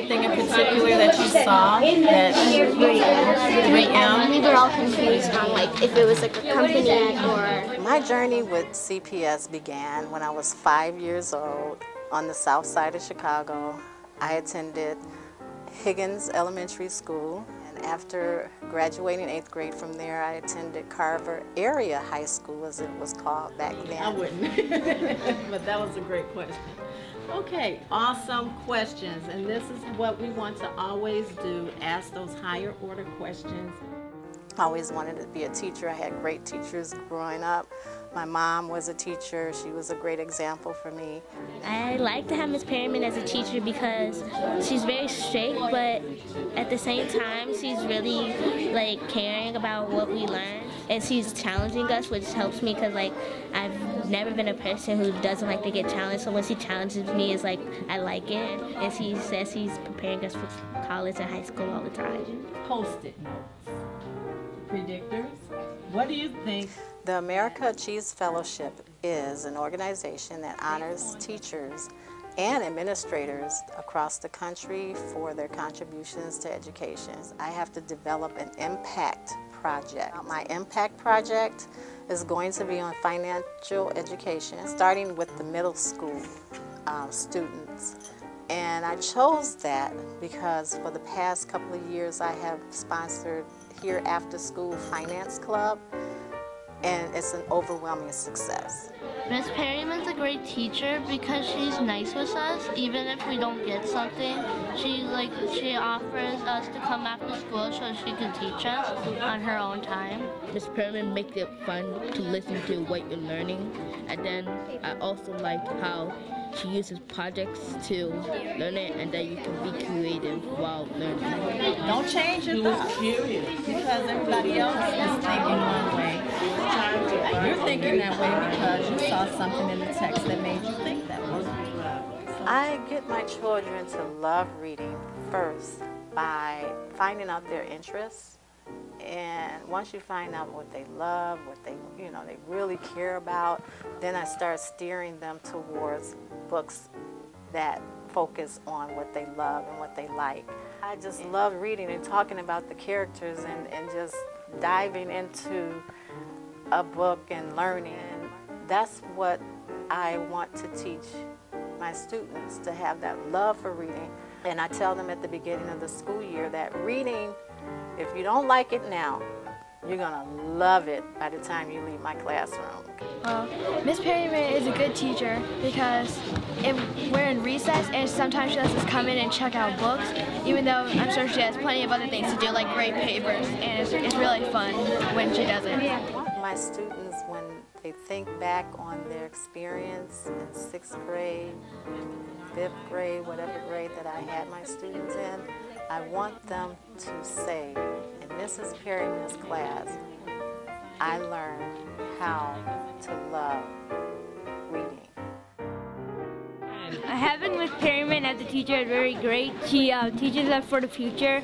anything in particular that you saw that great M? We were all confused on like if it was like a company or... My journey with CPS began when I was 5 years old on the south side of Chicago. I attended Higgins Elementary School, and after graduating 8th grade from there, I attended Carver Area High School, as it was called back then. I wouldn't, but that was a great question. Okay, awesome questions, and this is what we want to always do, ask those higher order questions. I always wanted to be a teacher. I had great teachers growing up. My mom was a teacher. She was a great example for me. I like to have Miss Perryman as a teacher because she's very strict, but at the same time, she's really like caring about what we learn, and she's challenging us, which helps me because like I've never been a person who doesn't like to get challenged. So when she challenges me, it's like I like it, and she says she's preparing us for college and high school all the time. Post-it notes. Predictors. What do you think? The America Achieves Fellowship is an organization that honors teachers and administrators across the country for their contributions to education. I have to develop an impact project. My impact project is going to be on financial education, starting with the middle school students. And I chose that because for the past couple of years I have sponsored Here After School Finance Club, and it's an overwhelming success. Miss Perryman's a great teacher because she's nice with us, even if we don't get something. She offers us to come after school so she can teach us on her own time. Miss Perryman makes it fun to listen to what you're learning, and then I also like how she uses projects to learn it, and then you can be creative while learning. Don't change your thoughts because everybody else is thinking one way. You're thinking that way because you saw something in the text that made you think that way. I get my children to love reading first by finding out their interests. And once you find out what they love, what they really care about, then I start steering them towards books that focus on what they love and what they like. I just love reading and talking about the characters and just diving into a book and learning. And that's what I want to teach my students, to have that love for reading. And I tell them at the beginning of the school year that reading, if you don't like it now, you're gonna love it by the time you leave my classroom. Miss Perryman is a good teacher because we're in recess and sometimes she lets us come in and check out books, even though I'm sure she has plenty of other things to do, like grade papers, and it's really fun when she does it. My students, when they think back on their experience in 6th grade, 5th grade, whatever grade that I had my students in, I want them to say, in Mrs. Perryman's class, I learned how to love reading. Having Miss Perryman as a teacher is very great. She teaches us for the future.